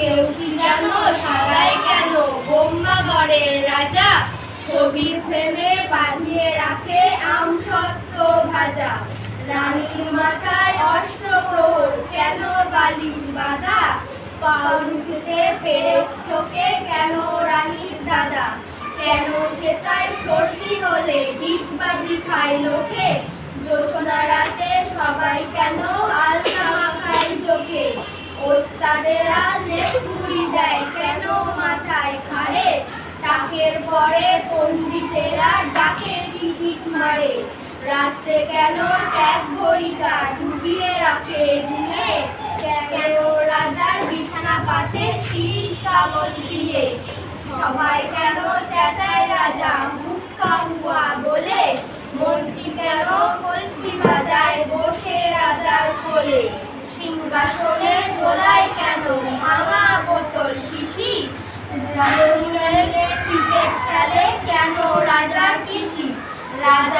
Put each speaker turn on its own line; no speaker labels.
কেউ কি জানো সাজায় কেন ব্রহ্মাগড়ের রাজা? ছবির ফ্রেমে বাঁধিয়ে রাখে আমসত্ত্ব ভাজা। রানীর মাথায় অষ্টপ্রহর কেন বালিশ বাঁধা? পাউরুটিতে পেরেক ঠোকে কেন রানীর দাদা? কেন সে তাই সর্দি হলে ডিগবাজি খায় লোকে? জোছনা রাতে সবাই কেন আলতা মাখায় চোখে? ওস্তাদেরা লেপুরি দেয় কেন মাথায় ঘাড়ে? তাকের পরে পণ্ডিতেরা ডাকে টিকিট মারে। রাত্রে কেন ট্যাগ ঘড়িটা ডুবিয়ে রাখে দিয়ে? কেন রাজার বিছানা পাতে শিরিষ কাগজ দিয়ে? সবাই কেন চেঁচায় রাজা হুক্কা হুয়া বলে? মন্ত্রী কেন কলসি বাজায় বসে রাজার কোলে? সিংহাসনে ঝোলায় কেন ভাঙা বোতল শিশি? ক্রিকেট খেলে কেন রাজার পিসি? রাজা